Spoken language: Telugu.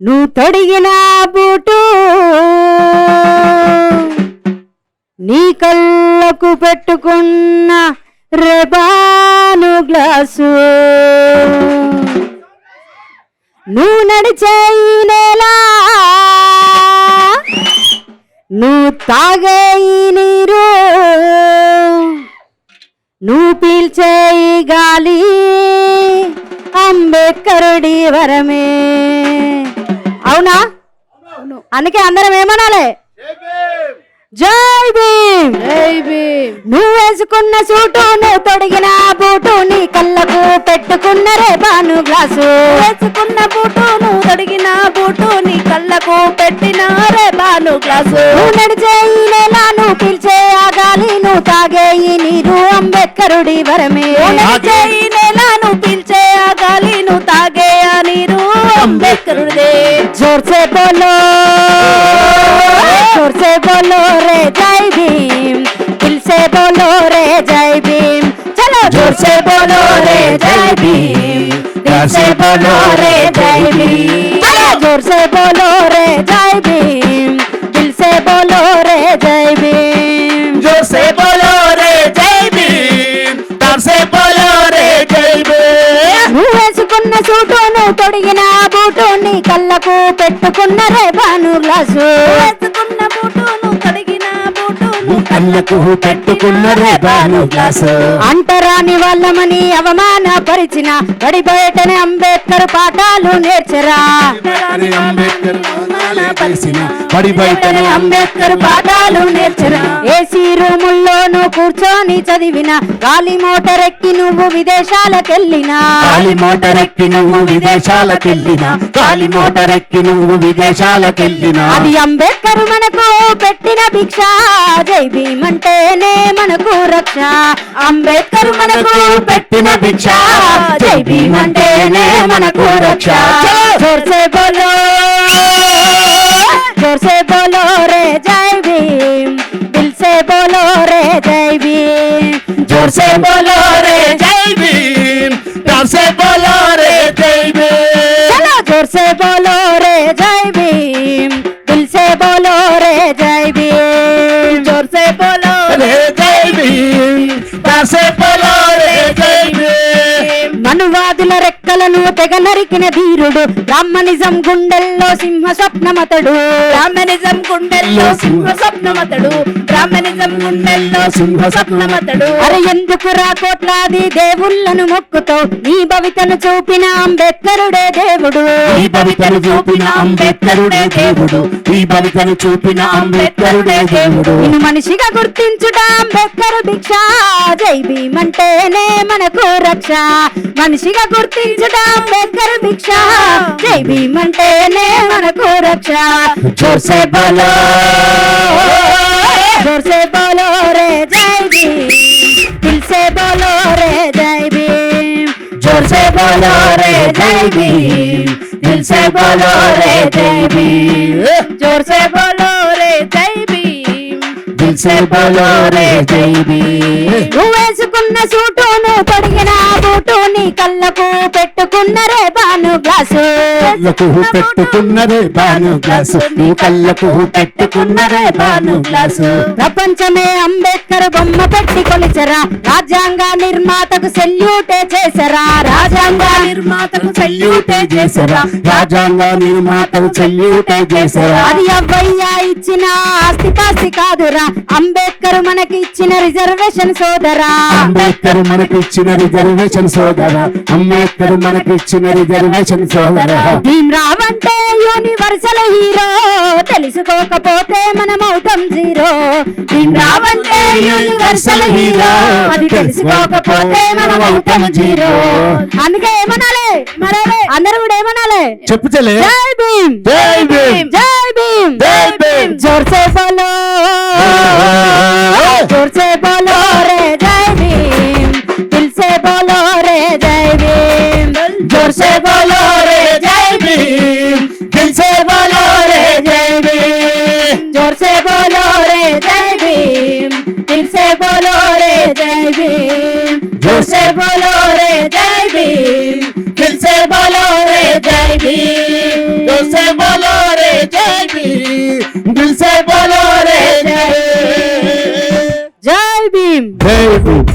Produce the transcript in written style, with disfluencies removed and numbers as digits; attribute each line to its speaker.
Speaker 1: నువ్వు తొడిగిన బూటు నీ కళ్ళకు పెట్టుకున్న రెబాను గ్లాసు నువ్వు నడిచే ఈ నేల నువ్వు తాగే ఈ నీరు నువ్వు పీల్చే ఈ గాలి అంబేద్కరుడి వరమే. అవునా? అందుకే అందరం ఏమనాలి? జై భీమ్, జై భీమ్. నువ్వు వేసుకున్న సూటు నువ్వు తొడిగిన బూటు నీ కళ్ళకు పెట్టుకున్న రేబాను గ్లాసు
Speaker 2: వేసుకున్న బూటు నువ్వు తొడిగిన బూటు నీ కళ్ళకు పెట్టిన రేబాను గ్లాసు
Speaker 1: నువ్వు నడిచే ఈ నేల నువ్వు పిలిచే ఆ గాలి నువ్వు తాగే ఈ నీరు అంబేద్కరుడి వరమే.
Speaker 2: నడిచే ఈ నేల నువ్వు పిలిచే ఆ గాలి నువ్వు తాగే ఆ నీరు అంబేద్కరుడిదే.
Speaker 1: జోర్సే బోలో, జోర్సే బోలో రే జై భీమ్, दिल से बोलो रे जय भीम, चलो जोर से बोलो रे जय भीम, दिल से बोलो रे जय भीम, चलो जोर से बोलो रे जय भीम, दिल से बोलो रे जय भीम,
Speaker 3: जोर से बोलो रे जय भीम, दिल से बोलो रे जय भीम.
Speaker 1: నువ్వు వేసుకున్న సూటు నువ్వు తొడిగిన బూటు నీ కళ్ళకు పెట్టుకున్న రేబాను గ్లాసు
Speaker 2: వేసుకున్న బూటు నువ్వు తొడిగిన బూటు
Speaker 3: కళ్ళకు పెట్టుకున్న రేబాను గ్లాసు
Speaker 1: అంటరాని వాళ్ళమని అవమానపరిచిన బడి బయటనే అంబేద్కర్ పాఠాలు నేర్చరా.
Speaker 3: అంబేద్కర్
Speaker 1: బడి బయటనే అంబేద్కర్ పాఠాలు నేర్చరా. ఏసీ రూముల్లోనూ కూర్చొని చదివిన గాలి మోటార్ ఎక్కి నువ్వు విదేశాలకెళ్ళినా
Speaker 3: గాలి మోటార్ ఎక్కి నువ్వు విదేశాలకెళ్ళినా గాలి మోటార్ ఎక్కి నువ్వు విదేశాలకెళ్ళినా
Speaker 1: అది అంబేద్కర్ మనకు పెట్టిన భిక్ష. జై భీమ్ అంటేనే మనకు రక్ష. అంబేద్కర్ మనకు పెట్టిన భిక్ష. జై భీమ్ అంటేనే మనకు రక్ష. జోర్ సే బోలో, जोर से बोलो रे जय भीम, दिल से बोलो रे जय भीम,
Speaker 3: जोर से बोलो रे जय भीम, दिल से बोलो रे जय भीम.
Speaker 1: चलो जोर से बोलो रे जय भीम, दिल से बोलो रे जय भीम, जोर से बोलो
Speaker 3: रे जय भीम, दिल से बोलो रे जय भीम.
Speaker 1: మనువాదుల రెక్కలను తెగ నరికిన ధీరుడు బ్రాహ్మణిజం గుండెల్లో సింహ స్వప్నమతడు.
Speaker 2: బ్రాహ్మణిజం గుండెల్లో సింహ స్వప్నమతడు. బ్రాహ్మణిజం గుండెల్లో సింహ స్వప్నమతడు.
Speaker 1: అరే ఎందుకురా కోట్లాది దేవుళ్ళను మొక్కుతో నీ భవితను చూపిన అంబేద్కరుడే దేవుడు.
Speaker 3: ఈ భవితను చూపిన అంబేద్కరుడే దేవుడు. ఈ భవితను చూపిన అంబేద్కరుడే దేవుడు.
Speaker 1: నిన్ను మనిషిగా గుర్తించుట అంబేద్కర్ భిక్ష. జై భీమ్ అంటేనే మనకు రక్ష. మనిషిగా గుర్తించుట అంబేద్కర్ భిక్ష. జై భీమ్ అంటేనే మనకు రక్ష.
Speaker 3: जोर से बोलो,
Speaker 1: जोर से बोलो रे जय भीम, दिल से बोलो रे जय भीम,
Speaker 3: जोर से बोलो रे जय भीम, दिल से बोलो रे जय भीम.
Speaker 2: जोर से बोलो रे जय भीम,
Speaker 3: दिल से बोलो रे जय भीम.
Speaker 1: నువ్వు వేసుకున్న సూటు నువ్వు తొడిగిన బూటు నీ కళ్ళకు పెట్టుకున్న రేబాను గ్లాసు
Speaker 3: కళ్ళకు పెట్టుకున్న రేబాను గ్లాసు నీ కళ్ళకు పెట్టుకున్న రేబాను గ్లాసు.
Speaker 1: ప్రపంచమే అంబేద్కర్ బొమ్మ పెట్టి కొలిచరా. రాజ్యాంగ నిర్మాతకు సెల్యూటే చేసరా.
Speaker 2: రాజ్యాంగ నిర్మాతకు
Speaker 3: సెల్యూటే చేసరా. రాజ్యాంగ నిర్మాతకు సెల్యూటే చేసరా.
Speaker 1: అది అవ్వయ్య ఇచ్చిన ఆస్తిపాస్తి కాదురా. అంబేద్కర్ మనకి ఇచ్చిన రిజర్వేషన్ సోదరా.
Speaker 3: అంబేద్కర్ మనకి ఇచ్చిన రిజర్వేషన్ సోదరా. అంబేద్కర్ మనకి ఇచ్చిన రిజర్వేషన్ సోదరా.
Speaker 1: భీమ్ రావ్ అంటే యూనివర్సల్ హీరో. తెలుసుకోకపోతే మనం అవుతాం జీరో. భీమ్ రావ్ అంటే యూనివర్సల్ హీరో. అది తెలుసుకోకపోతే మనం అవుతాం జీరో. అందుకే ఏమనాలి మరే అందరూ కూడా ఏమనాలి?
Speaker 3: చెప్పు చెల్లె.
Speaker 1: జై భీమ్,
Speaker 3: జై భీమ్,
Speaker 1: జై భీమ్,
Speaker 3: జై భీమ్.
Speaker 1: जोर से बोलो, जोर से बोलो रे जय भीम, दिल से बोलो रे जय भीम,
Speaker 3: जोर से बोलो रे जय भीम, दिल से बोलो रे जय भीम.
Speaker 1: जोर से बोलो रे जय भीम, दिल से बोलो रे जय भीम,
Speaker 3: जोर से
Speaker 1: बोलो रे जय भीम,
Speaker 3: दिल से बोलो रे जय भीम. जोर से भीम दिल से बोलो रे जय भीम
Speaker 1: जय भीम
Speaker 3: जय भीम